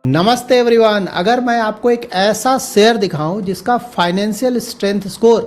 नमस्ते एवरीवन। अगर मैं आपको एक ऐसा शेयर दिखाऊं जिसका financial strength score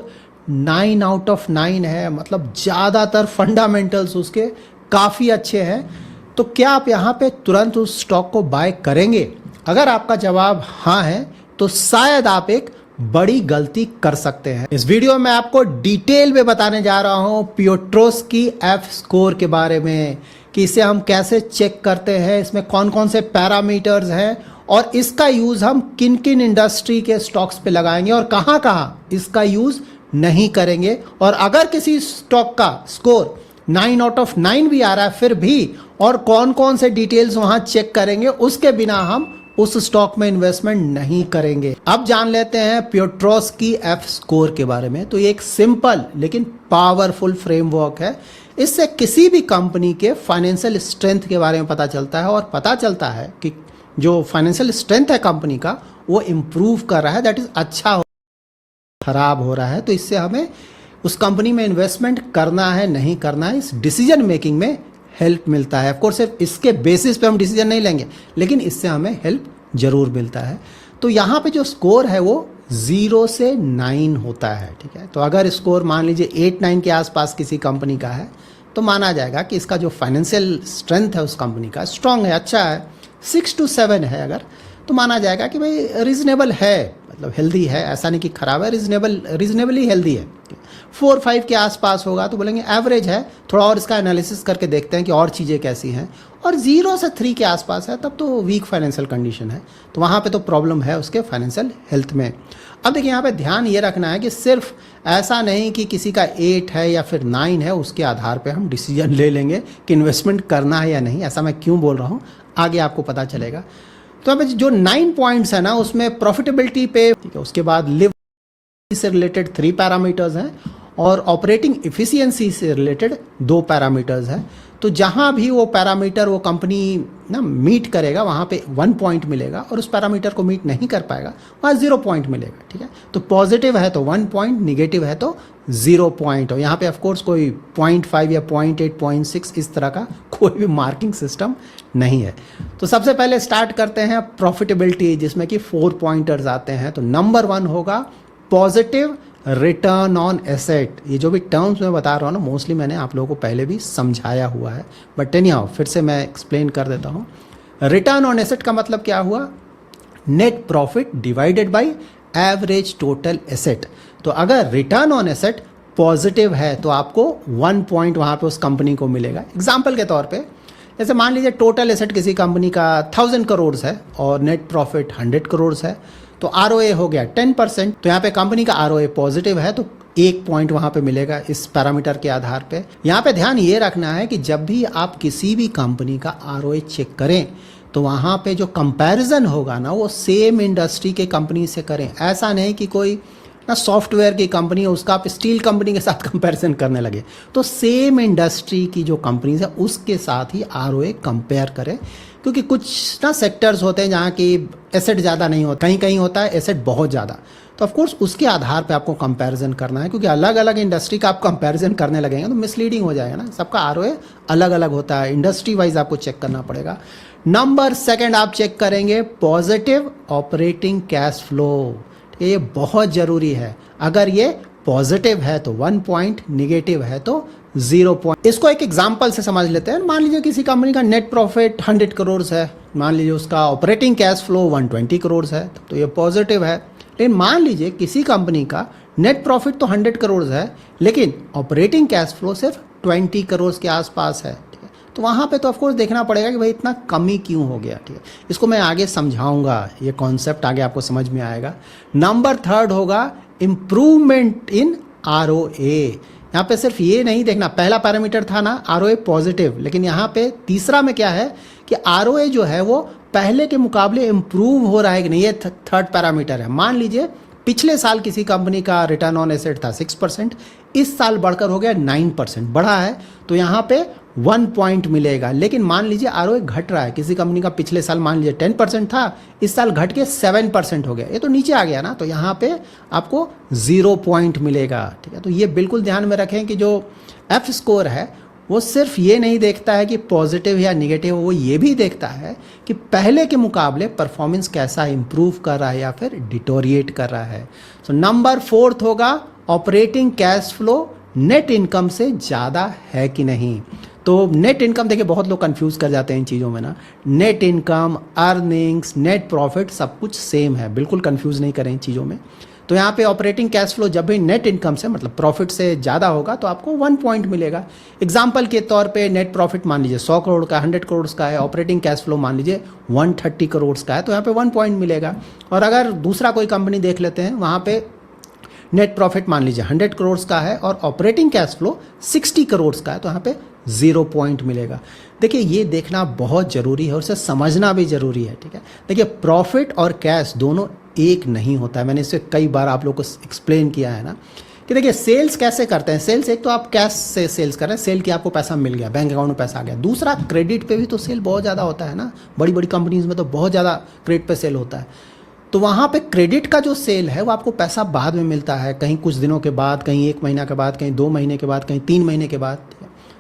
9 out of 9 है, मतलब ज़्यादातर फंडामेंटल्स उसके काफ़ी अच्छे हैं, तो क्या आप यहाँ पे तुरंत उस स्टॉक को बाय करेंगे? अगर आपका जवाब हाँ है तो शायद आप एक बड़ी गलती कर सकते हैं। इस वीडियो में आपको डिटेल में बताने जा रहा हूँ पियोट्रोस्की एफ स्कोर के बारे में कि इसे हम कैसे चेक करते हैं, इसमें कौन कौन से पैरामीटर्स हैं और इसका यूज़ हम किन किन इंडस्ट्री के स्टॉक्स पे लगाएंगे और कहाँ कहाँ इसका यूज़ नहीं करेंगे। और अगर किसी स्टॉक का स्कोर 9 आउट ऑफ 9 भी आ रहा है फिर भी, और कौन कौन से डिटेल्स वहाँ चेक करेंगे, उसके बिना हम उस स्टॉक में इन्वेस्टमेंट नहीं करेंगे। अब जान लेते हैं पियोट्रोस्की एफ स्कोर के बारे में। तो ये एक सिंपल लेकिन पावरफुल फ्रेमवर्क है। इससे किसी भी कंपनी के फाइनेंशियल स्ट्रेंथ के बारे में पता चलता है और पता चलता है कि जो फाइनेंशियल स्ट्रेंथ है कंपनी का वो इम्प्रूव कर रहा है, दैट इज अच्छा हो, खराब हो रहा है। तो इससे हमें उस कंपनी में इन्वेस्टमेंट करना है नहीं करना है, इस डिसीजन मेकिंग में हेल्प मिलता है। ऑफकोर्स सिर्फ इसके बेसिस पे हम डिसीजन नहीं लेंगे, लेकिन इससे हमें हेल्प जरूर मिलता है। तो यहाँ पे जो स्कोर है वो 0 से 9 होता है, ठीक है। तो अगर स्कोर मान लीजिए 8-9 के आसपास किसी कंपनी का है तो माना जाएगा कि इसका जो फाइनेंशियल स्ट्रेंथ है उस कंपनी का स्ट्रांग है, अच्छा है। 6 to 7 है अगर, तो माना जाएगा कि भाई रीजनेबल है, मतलब हेल्दी है, ऐसा नहीं कि खराब है, रीजनेबली हेल्दी है। 4-5 के आसपास होगा तो बोलेंगे एवरेज है, थोड़ा और इसका एनालिसिस करके देखते हैं कि और चीज़ें कैसी हैं। और 0 से 3 के आसपास है तब तो वीक फाइनेंशियल कंडीशन है, तो वहाँ पे तो प्रॉब्लम है उसके फाइनेंशियल हेल्थ में। अब देखिए यहाँ पे ध्यान ये रखना है कि सिर्फ ऐसा नहीं कि किसी का 8 है या फिर 9 है उसके आधार पे हम डिसीजन ले लेंगे कि इन्वेस्टमेंट करना है या नहीं। ऐसा मैं क्यों बोल रहा हूँ आगे आपको पता चलेगा। तो अब जो 9 पॉइंट्स है ना, उसमें प्रॉफिटेबिलिटी पे, ठीक है, उसके बाद लिव से रिलेटेड 3 पैरामीटर्स हैं और ऑपरेटिंग इफिशियंसी से रिलेटेड 2 पैरामीटर्स हैं। तो जहाँ भी वो पैरामीटर वो कंपनी ना मीट करेगा वहाँ पे 1 पॉइंट मिलेगा, और उस पैरामीटर को मीट नहीं कर पाएगा वहाँ 0 पॉइंट मिलेगा, ठीक है। तो पॉजिटिव है तो 1 पॉइंट, निगेटिव है तो 0 पॉइंट। और यहाँ पे ऑफकोर्स कोई 0.5 या 0.8, 0.6 इस तरह का कोई भी मार्किंग सिस्टम नहीं है। तो सबसे पहले स्टार्ट करते हैं प्रॉफिटेबिलिटी, जिसमें कि 4 पॉइंटर्स आते हैं। तो नंबर 1 होगा पॉजिटिव रिटर्न ऑन एसेट। ये जो भी टर्म्स मैं बता रहा हूँ ना, मोस्टली मैंने आप लोगों को पहले भी समझाया हुआ है, बट एनीहाउ फिर से मैं एक्सप्लेन कर देता हूँ। रिटर्न ऑन एसेट का मतलब क्या हुआ? Net profit divided by average total asset. तो अगर रिटर्न ऑन एसेट पॉजिटिव है तो आपको 1 पॉइंट वहाँ पे उस कंपनी को मिलेगा। एग्जाम्पल के तौर पे जैसे मान लीजिए टोटल एसेट किसी कंपनी का 1000 करोड़ है और नेट प्रॉफिट 100 करोड़ है, तो ROA हो गया 10%। तो यहाँ पे कंपनी का ROA पॉजिटिव है तो 1 पॉइंट वहाँ पे मिलेगा इस पैरामीटर के आधार पे। यहाँ पे ध्यान ये रखना है कि जब भी आप किसी भी कंपनी का ROA चेक करें तो वहाँ पे जो कंपैरिजन होगा ना वो सेम इंडस्ट्री के कंपनी से करें। ऐसा नहीं कि कोई ना सॉफ्टवेयर की कंपनी है उसका आप स्टील कंपनी के साथ कंपैरिजन करने लगे। तो सेम इंडस्ट्री की जो कंपनीज है उसके साथ ही ROA कंपेयर करें, क्योंकि कुछ ना सेक्टर्स होते हैं जहाँ की एसेट ज़्यादा नहीं होता, कहीं कहीं होता है एसेट बहुत ज़्यादा। तो ऑफकोर्स उसके आधार पे आपको कंपैरिजन करना है, क्योंकि अलग अलग इंडस्ट्री का आप कंपैरिजन करने लगेंगे तो मिसलीडिंग हो जाएगा ना। सबका ROA अलग अलग होता है, इंडस्ट्री वाइज आपको चेक करना पड़ेगा। नंबर 2 आप चेक करेंगे पॉजिटिव ऑपरेटिंग कैश फ्लो। ये बहुत ज़रूरी है। अगर ये पॉजिटिव है तो 1 पॉइंट, निगेटिव है तो 0 पॉइंट। इसको एक एग्जांपल से समझ लेते हैं। मान लीजिए किसी कंपनी का नेट प्रॉफिट 100 करोड़ है, मान लीजिए उसका ऑपरेटिंग कैश फ्लो 120 करोड़ है, तो ये पॉजिटिव है। लेकिन मान लीजिए किसी कंपनी का नेट प्रॉफिट तो 100 करोड़ है लेकिन ऑपरेटिंग कैश फ्लो सिर्फ 20 करोड़ के आसपास है, तो वहाँ पे तो ऑफकोर्स देखना पड़ेगा कि भाई इतना कमी क्यों हो गया, ठीक है। इसको मैं आगे समझाऊंगा, ये कॉन्सेप्ट आगे आपको समझ में आएगा। नंबर 3 होगा इम्प्रूवमेंट इन ROA। यहाँ पे सिर्फ ये नहीं देखना, पहला पैरामीटर था ना ROA पॉजिटिव, लेकिन यहाँ पे तीसरा में क्या है कि ROA जो है वो पहले के मुकाबले इम्प्रूव हो रहा है कि नहीं, ये 3rd पैरामीटर है। मान लीजिए पिछले साल किसी कंपनी का रिटर्न ऑन एसेट था 6%, इस साल बढ़कर हो गया 9%, बढ़ा है, तो यहाँ पे 1 पॉइंट मिलेगा। लेकिन मान लीजिए ROA घट रहा है, किसी कंपनी का पिछले साल मान लीजिए 10% था, इस साल घट के 7% हो गया, ये तो नीचे आ गया ना, तो यहाँ पे आपको 0 पॉइंट मिलेगा, ठीक है। तो ये बिल्कुल ध्यान में रखें कि जो F स्कोर है वो सिर्फ ये नहीं देखता है कि पॉजिटिव या निगेटिव, वो ये भी देखता है कि पहले के मुकाबले परफॉर्मेंस कैसा इंप्रूव कर रहा है या फिर डिटोरिएट कर रहा है। सो नंबर 4 होगा operating cash flow net income से ज़्यादा है कि नहीं। तो नेट इनकम देखिए बहुत लोग कंफ्यूज कर जाते हैं इन चीज़ों में ना। Net income, earnings, net profit सब कुछ सेम है, बिल्कुल कंफ्यूज नहीं करें इन चीज़ों में। तो यहाँ पे ऑपरेटिंग कैश फ्लो जब भी नेट इनकम से मतलब प्रॉफिट से ज़्यादा होगा तो आपको 1 पॉइंट मिलेगा। एग्जाम्पल के तौर पे नेट प्रॉफिट मान लीजिए 100 करोड़ का, 100 करोड़ का है, ऑपरेटिंग कैश फ्लो मान लीजिए 130 करोड़ का है, तो यहाँ पे 1 पॉइंट मिलेगा। और अगर दूसरा कोई कंपनी देख लेते हैं, वहाँ पे नेट प्रॉफिट मान लीजिए 100 करोड़ का है और ऑपरेटिंग कैश फ्लो 60 करोड़ का है, तो यहाँ पे 0 पॉइंट मिलेगा। देखिए ये देखना बहुत ज़रूरी है और इसे समझना भी ज़रूरी है, ठीक है। देखिए प्रॉफिट और कैश दोनों एक नहीं होता है, मैंने इसे कई बार आप लोगों को एक्सप्लेन किया है ना कि देखिए सेल्स कैसे करते हैं। सेल्स एक तो आप कैश से सेल्स कर रहे हैं, सेल की आपको पैसा मिल गया, बैंक अकाउंट में पैसा आ गया। दूसरा क्रेडिट पे भी तो सेल बहुत ज़्यादा होता है ना, बड़ी बड़ी कंपनीज में तो बहुत ज़्यादा क्रेडिट पे सेल होता है। तो वहाँ पे क्रेडिट का जो सेल है वो आपको पैसा बाद में मिलता है, कहीं कुछ दिनों के बाद, कहीं 1 महीना के बाद, कहीं 2 महीने के बाद, कहीं 3 महीने के बाद।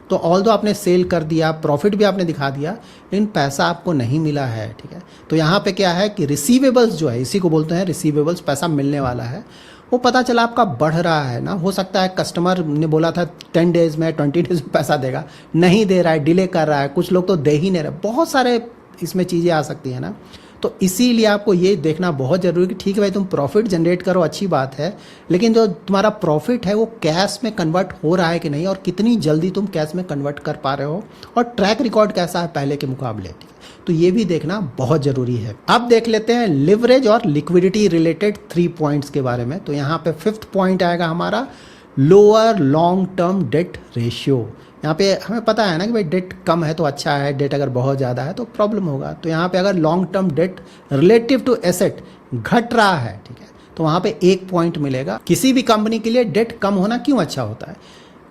तो ऑल दो आपने सेल कर दिया, प्रॉफिट भी आपने दिखा दिया, लेकिन पैसा आपको नहीं मिला है, ठीक है। तो यहाँ पे क्या है कि रिसीवेबल्स जो है, इसी को बोलते हैं रिसीवेबल्स, पैसा मिलने वाला है, वो पता चला आपका बढ़ रहा है ना। हो सकता है कस्टमर ने बोला था 10 डेज़ में 20 डेज़ में पैसा देगा, नहीं दे रहा है, डिले कर रहा है, कुछ लोग तो दे ही नहीं रहे, बहुत सारे इसमें चीज़ें आ सकती हैं ना। तो इसीलिए आपको ये देखना बहुत ज़रूरी कि ठीक है भाई तुम प्रॉफिट जनरेट करो, अच्छी बात है, लेकिन जो तुम्हारा प्रॉफिट है वो कैश में कन्वर्ट हो रहा है कि नहीं, और कितनी जल्दी तुम कैश में कन्वर्ट कर पा रहे हो, और ट्रैक रिकॉर्ड कैसा है पहले के मुकाबले, ठीक है। तो ये भी देखना बहुत ज़रूरी है। अब देख लेते हैं लिवरेज और लिक्विडिटी रिलेटेड 3 पॉइंट्स के बारे में। तो यहाँ पे 5th पॉइंट आएगा हमारा lower long term debt ratio. यहाँ पे हमें पता है ना कि भाई डेट कम है तो अच्छा है, डेट अगर बहुत ज़्यादा है तो प्रॉब्लम होगा। तो यहाँ पे अगर long term debt relative to asset घट रहा है, ठीक है, तो वहाँ पे 1 पॉइंट मिलेगा। किसी भी कंपनी के लिए डेट कम होना क्यों अच्छा होता है?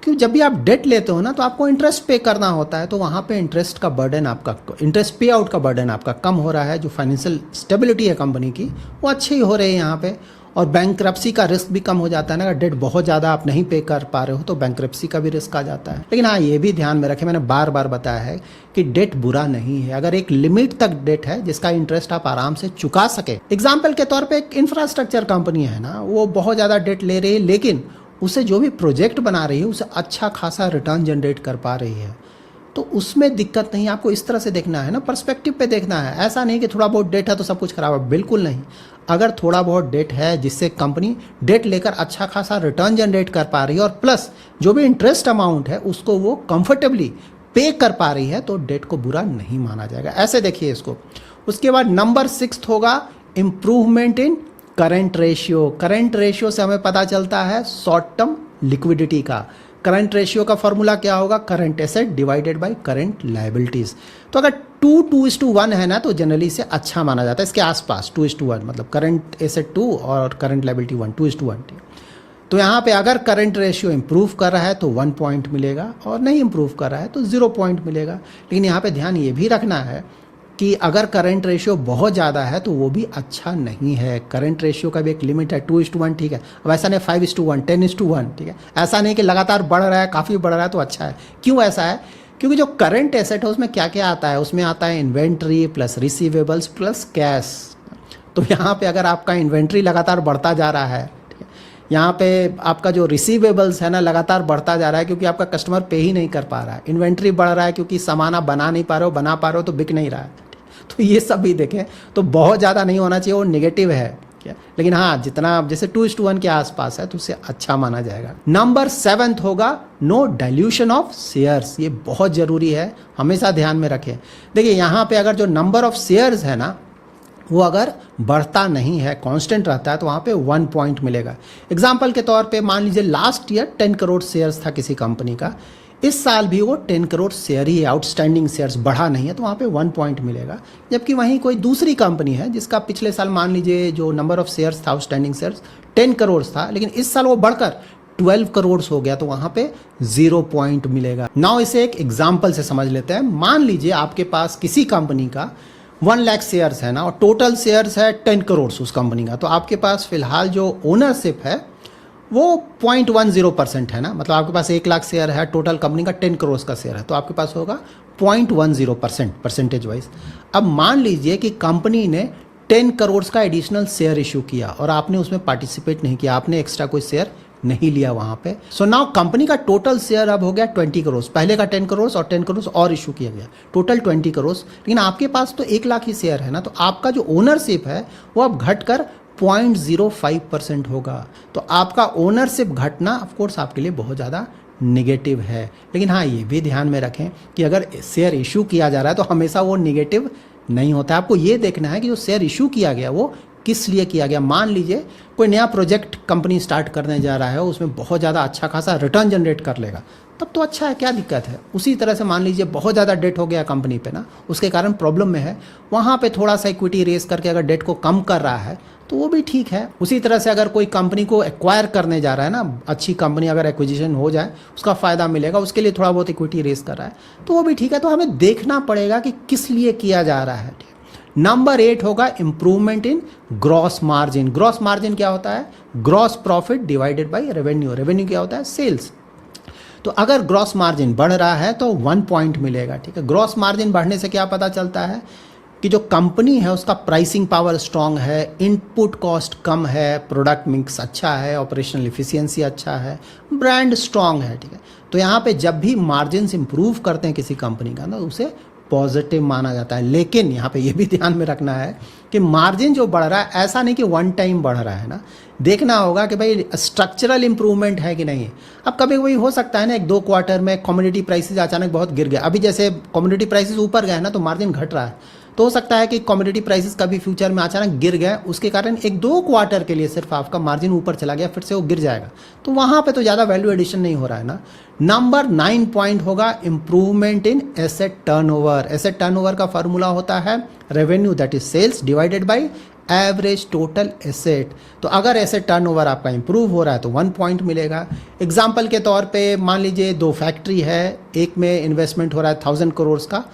क्योंकि जब भी आप डेट लेते हो ना तो आपको इंटरेस्ट पे करना होता है, तो वहाँ पे इंटरेस्ट का बर्डन आपका, इंटरेस्ट पे आउट का बर्डन आपका कम हो रहा है। जो फाइनेंशियल स्टेबिलिटी है कंपनी की वो अच्छी हो रही है यहाँ पे, और बैंक्रप्सी का रिस्क भी कम हो जाता है ना। अगर डेट बहुत ज़्यादा आप नहीं पे कर पा रहे हो तो बैंक्रप्सी का भी रिस्क आ जाता है। लेकिन हाँ ये भी ध्यान में रखें, मैंने बार बार बताया है कि डेट बुरा नहीं है, अगर एक लिमिट तक डेट है जिसका इंटरेस्ट आप आराम से चुका सके। एग्जाम्पल के तौर पर एक इंफ्रास्ट्रक्चर कंपनी है ना, वो बहुत ज़्यादा डेट ले रही है, लेकिन उसे जो भी प्रोजेक्ट बना रही है उसे अच्छा खासा रिटर्न जनरेट कर पा रही है, तो उसमें दिक्कत नहीं। आपको इस तरह से देखना है ना, पर्सपेक्टिव पे देखना है। ऐसा नहीं कि थोड़ा बहुत डेट है तो सब कुछ खराब है, बिल्कुल नहीं। अगर थोड़ा बहुत डेट है जिससे कंपनी डेट लेकर अच्छा खासा रिटर्न जनरेट कर पा रही है और प्लस जो भी इंटरेस्ट अमाउंट है उसको वो कंफर्टेबली पे कर पा रही है, तो डेट को बुरा नहीं माना जाएगा। ऐसे देखिए इसको। उसके बाद नंबर 6 होगा improvement in current ratio. Current ratio से हमें पता चलता है शॉर्ट टर्म लिक्विडिटी का। करंट रेशियो का फॉर्मूला क्या होगा? Current asset divided by current liabilities. तो अगर 2:1 है ना तो जनरली इसे अच्छा माना जाता है, इसके आसपास 2:1, मतलब करंट एसेट 2 और करंट लायबिलिटी 1, 2:1। तो यहाँ पे अगर करंट रेशियो इंप्रूव कर रहा है तो 1 पॉइंट मिलेगा, और नहीं इंप्रूव कर रहा है तो 0 पॉइंट मिलेगा। लेकिन यहाँ पे ध्यान ये भी रखना है कि अगर करंट रेशियो बहुत ज़्यादा है तो वो भी अच्छा नहीं है। करंट रेशियो का भी एक लिमिट है, 2:1, ठीक है। अब ऐसा नहीं 5:1, 10:1, ठीक है। ऐसा नहीं कि लगातार बढ़ रहा है, काफ़ी बढ़ रहा है तो अच्छा है। क्यों ऐसा है? क्योंकि जो करंट एसेट है उसमें क्या क्या आता है? उसमें आता है inventory plus receivables plus cash. तो यहाँ पे अगर आपका इन्वेंट्री लगातार बढ़ता जा रहा है, यहाँ पे आपका जो रिसीवेबल्स है ना लगातार बढ़ता जा रहा है क्योंकि आपका कस्टमर पे ही नहीं कर पा रहा है, इन्वेंट्री बढ़ रहा है क्योंकि सामान आप बना नहीं पा रहे हो, बना पा रहे हो तो बिक नहीं रहा है, तो ये सब भी देखें। तो बहुत ज़्यादा नहीं होना चाहिए, वो नेगेटिव है क्या। लेकिन हाँ जितना जैसे 2:1 के आसपास है तो उसे अच्छा माना जाएगा। नंबर 7 होगा नो डाइल्यूशन ऑफ शेयर्स। ये बहुत ज़रूरी है, हमेशा ध्यान में रखें। देखिए यहाँ पे अगर जो नंबर ऑफ शेयर्स है ना वो अगर बढ़ता नहीं है, कांस्टेंट रहता है, तो वहाँ पे 1 पॉइंट मिलेगा। एग्जाम्पल के तौर पे मान लीजिए लास्ट ईयर 10 करोड़ शेयर्स था किसी कंपनी का, इस साल भी वो 10 करोड़ शेयर ही है, आउटस्टैंडिंग शेयर्स बढ़ा नहीं है, तो वहाँ पे 1 पॉइंट मिलेगा। जबकि वहीं कोई दूसरी कंपनी है जिसका पिछले साल मान लीजिए जो नंबर ऑफ शेयर्स था, आउटस्टैंडिंग शेयर्स 10 करोड़ था, लेकिन इस साल वो बढ़कर 12 करोड़ हो गया, तो वहाँ पे 0 पॉइंट मिलेगा। नाउ इसे एक एग्जाम्पल से समझ लेते हैं। मान लीजिए आपके पास किसी कंपनी का 1 लाख शेयर्स है ना, और टोटल शेयर्स है 10 करोड़ उस कंपनी का, तो आपके पास फिलहाल जो ओनरशिप है वो 0.10% है ना, मतलब आपके पास 1 लाख शेयर है, टोटल कंपनी का 10 करोड़ का शेयर है, तो आपके पास होगा 0.10% परसेंटेज वाइज। अब मान लीजिए कि कंपनी ने 10 करोड़ का एडिशनल शेयर इशू किया और आपने उसमें पार्टिसिपेट नहीं किया, आपने एक्स्ट्रा कोई शेयर नहीं लिया वहां पे। सो नाउ कंपनी का टोटल शेयर अब हो गया 20 करोड़, पहले का 10 करोड़ और 10 करोड़ और इशू किया गया, टोटल 20 करोड़। लेकिन आपके पास तो 1 लाख ही शेयर है ना, तो आपका जो ओनरशिप है वो अब घटकर 0.05% होगा। तो आपका ओनरशिप घटना ऑफकोर्स आपके लिए बहुत ज़्यादा निगेटिव है। लेकिन हाँ, ये भी ध्यान में रखें कि अगर शेयर इशू किया जा रहा है तो हमेशा वो निगेटिव नहीं होता है। आपको ये देखना है कि जो शेयर इशू किया गया वो किस लिए किया गया। मान लीजिए कोई नया प्रोजेक्ट कंपनी स्टार्ट करने जा रहा है, उसमें बहुत ज़्यादा अच्छा खासा रिटर्न जनरेट कर लेगा, तब तो अच्छा है, क्या दिक्कत है। उसी तरह से मान लीजिए बहुत ज़्यादा डेट हो गया कंपनी पे ना, उसके कारण प्रॉब्लम में है, वहाँ पे थोड़ा सा इक्विटी रेस करके अगर डेट को कम कर रहा है तो वो भी ठीक है। उसी तरह से अगर कोई कंपनी को एक्वायर करने जा रहा है ना, अच्छी कंपनी अगर एक्विजिशन हो जाए उसका फ़ायदा मिलेगा, उसके लिए थोड़ा बहुत इक्विटी रेस कर रहा है तो वो भी ठीक है। तो हमें देखना पड़ेगा कि किस लिए किया जा रहा है। नंबर 8 होगा इंप्रूवमेंट इन ग्रॉस मार्जिन। ग्रॉस मार्जिन क्या होता है? Gross profit divided by revenue. Revenue क्या होता है? सेल्स। तो अगर ग्रॉस मार्जिन बढ़ रहा है तो 1 पॉइंट मिलेगा, ठीक है। ग्रॉस मार्जिन बढ़ने से क्या पता चलता है कि जो कंपनी है उसका प्राइसिंग पावर स्ट्रांग है, इनपुट कॉस्ट कम है, प्रोडक्ट मिक्स अच्छा है, ऑपरेशनल इफिशियंसी अच्छा है, ब्रांड स्ट्रांग है, ठीक है। तो यहाँ पे जब भी मार्जिन इंप्रूव करते हैं किसी कंपनी का ना, उसे पॉजिटिव माना जाता है। लेकिन यहाँ पे ये भी ध्यान में रखना है कि मार्जिन जो बढ़ रहा है ऐसा नहीं कि वन टाइम बढ़ रहा है ना, देखना होगा कि भाई स्ट्रक्चरल इंप्रूवमेंट है कि नहीं। अब कभी कभी हो सकता है ना, 1-2 क्वार्टर में कमोडिटी प्राइसेस अचानक बहुत गिर गए, अभी जैसे कमोडिटी प्राइसेस ऊपर गए ना तो मार्जिन घट रहा है, तो हो सकता है कि कमोडिटी प्राइसेस कभी फ्यूचर में अचानक गिर गए, उसके कारण 1-2 क्वार्टर के लिए सिर्फ आपका मार्जिन ऊपर चला गया, फिर से वो गिर जाएगा, तो वहाँ पे तो ज़्यादा वैल्यू एडिशन नहीं हो रहा है ना। नंबर 9 पॉइंट होगा improvement in asset turnover. Asset turnover का फॉर्मूला होता है revenue that is sales divided by average total asset. तो अगर एसेट टर्नओवर आपका इंप्रूव हो रहा है तो 1 पॉइंट मिलेगा। एग्जाम्पल के तौर पे मान लीजिए 2 फैक्ट्री है, एक में इन्वेस्टमेंट हो रहा है 1000 करोड़ का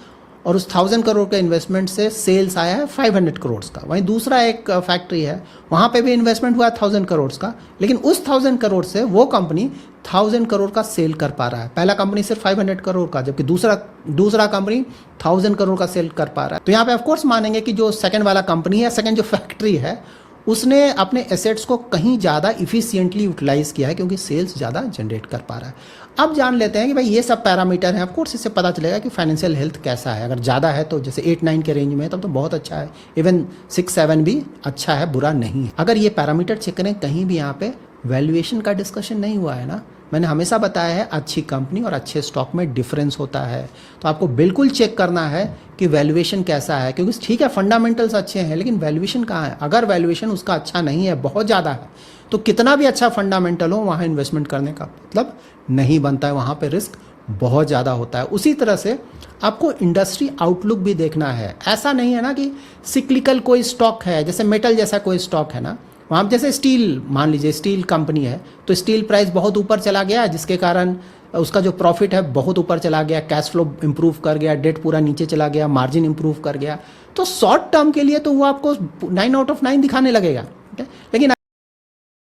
और उस 1000 करोड़ के इन्वेस्टमेंट से सेल्स आया है 500 करोड़ का। वहीं दूसरा एक फैक्ट्री है, वहाँ पे भी इन्वेस्टमेंट हुआ है 1000 करोड़ का, लेकिन उस 1000 करोड़ से वो कंपनी 1000 करोड़ का सेल कर पा रहा है। पहला कंपनी सिर्फ 500 करोड़ का, जबकि दूसरा कंपनी 1000 करोड़ का सेल कर पा रहा है। तो यहाँ पे ऑफकोर्स मानेंगे कि जो सेकंड वाला कंपनी है, सेकंड जो फैक्ट्री है, उसने अपने एसेट्स को कहीं ज़्यादा इफिशियंटली यूटिलाइज किया है क्योंकि सेल्स ज़्यादा जनरेट कर पा रहा है। अब जान लेते हैं कि भाई ये सब पैरामीटर हैं, ऑफकोर्स इससे पता चलेगा कि फाइनेंशियल हेल्थ कैसा है। अगर ज़्यादा है तो जैसे 8-9 के रेंज में है तब तो बहुत अच्छा है, इवन 6-7 भी अच्छा है, बुरा नहीं है। अगर ये पैरामीटर चेक करें, कहीं भी यहाँ पे वैल्यूएशन का डिस्कशन नहीं हुआ है ना। मैंने हमेशा बताया है अच्छी कंपनी और अच्छे स्टॉक में डिफरेंस होता है, तो आपको बिल्कुल चेक करना है कि वैल्यूएशन कैसा है, क्योंकि ठीक है फंडामेंटल्स अच्छे हैं लेकिन वैल्यूएशन कहाँ है। अगर वैल्यूएशन उसका अच्छा नहीं है, बहुत ज़्यादा है, तो कितना भी अच्छा फंडामेंटल हो वहाँ इन्वेस्टमेंट करने का मतलब नहीं बनता है, वहाँ पे रिस्क बहुत ज़्यादा होता है। उसी तरह से आपको इंडस्ट्री आउटलुक भी देखना है। ऐसा नहीं है ना कि सिक्लिकल कोई स्टॉक है, जैसे मेटल जैसा कोई स्टॉक है ना, वहाँ जैसे स्टील, मान लीजिए स्टील कंपनी है तो स्टील प्राइस बहुत ऊपर चला गया जिसके कारण उसका जो प्रॉफिट है बहुत ऊपर चला गया, कैश फ्लो इंप्रूव कर गया, डेट पूरा नीचे चला गया, मार्जिन इंप्रूव कर गया, तो शॉर्ट टर्म के लिए तो वो आपको 9/9 दिखाने लगेगा, ठीक है। लेकिन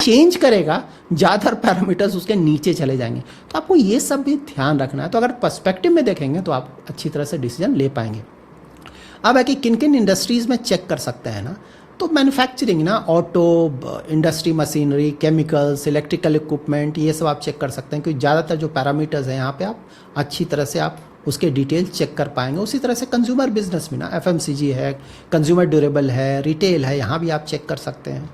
चेंज करेगा, ज़्यादातर पैरामीटर्स उसके नीचे चले जाएंगे, तो आपको ये सब भी ध्यान रखना है। तो अगर पर्सपेक्टिव में देखेंगे तो आप अच्छी तरह से डिसीजन ले पाएंगे। अब है कि किन किन इंडस्ट्रीज़ में चेक कर सकते हैं ना, तो मैन्युफैक्चरिंग ना, auto industry, machinery, chemicals, electrical equipment, ये सब आप चेक कर सकते हैं, क्योंकि ज़्यादातर जो पैरामीटर्स हैं यहाँ पे आप अच्छी तरह से आप उसके डिटेल चेक कर पाएंगे। उसी तरह से कंज्यूमर बिजनेस में ना, FMCG है, कंज्यूमर ड्यूरेबल है, रिटेल है, यहाँ भी आप चेक कर सकते हैं।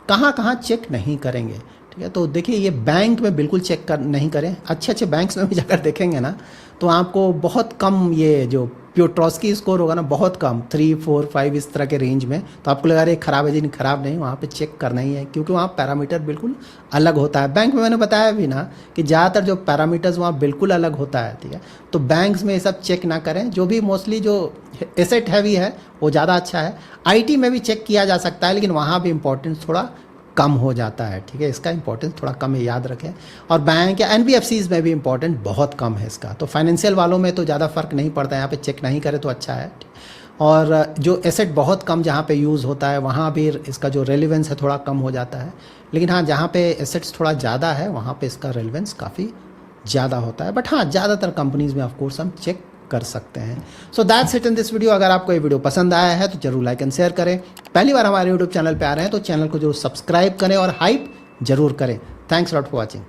कहाँ कहाँ चेक नहीं करेंगे, ठीक है। तो देखिए ये बैंक में बिल्कुल चेक कर नहीं करें, अच्छे अच्छे बैंक्स में भी जाकर देखेंगे ना तो आपको बहुत कम ये जो प्योट्रॉस्की स्कोर होगा ना, बहुत कम 3, 4, 5 इस तरह के रेंज में, तो आपको लगा रहे खराब है जी, नहीं खराब नहीं, वहाँ पे चेक करना ही है क्योंकि वहाँ पैरामीटर बिल्कुल अलग होता है। बैंक में मैंने बताया भी ना कि ज़्यादातर जो पैरामीटर्स वहाँ बिल्कुल अलग होता है, ठीक है। तो बैंक्स में ये सब चेक ना करें, जो भी मोस्टली जो एसेट हैवी है वो ज़्यादा अच्छा है। IT में भी चेक किया जा सकता है लेकिन वहाँ भी इंपॉर्टेंस थोड़ा कम हो जाता है, ठीक है, इसका इंपॉर्टेंस थोड़ा कम है, याद रखें। और बैंक या NBFCs में भी इंपॉर्टेंट बहुत कम है इसका, तो फाइनेंशियल वालों में तो ज़्यादा फर्क नहीं पड़ता है, यहाँ पे चेक नहीं करें तो अच्छा है। और जो एसेट बहुत कम जहाँ पे यूज़ होता है वहाँ भी इसका जो रेलिवेंस है थोड़ा कम हो जाता है। लेकिन हाँ, जहाँ पे एसेट्स थोड़ा ज़्यादा है वहाँ पे इसका रेलिवेंस काफ़ी ज़्यादा होता है। बट हाँ, ज़्यादातर कंपनीज़ में ऑफकोर्स हम चेक कर सकते हैं। So that's it in this video. अगर आपको ये वीडियो पसंद आया है तो जरूर लाइक एंड शेयर करें। पहली बार हमारे यूट्यूब चैनल पे आ रहे हैं तो चैनल को जरूर सब्सक्राइब करें और हाइप जरूर करें। Thanks lot for watching.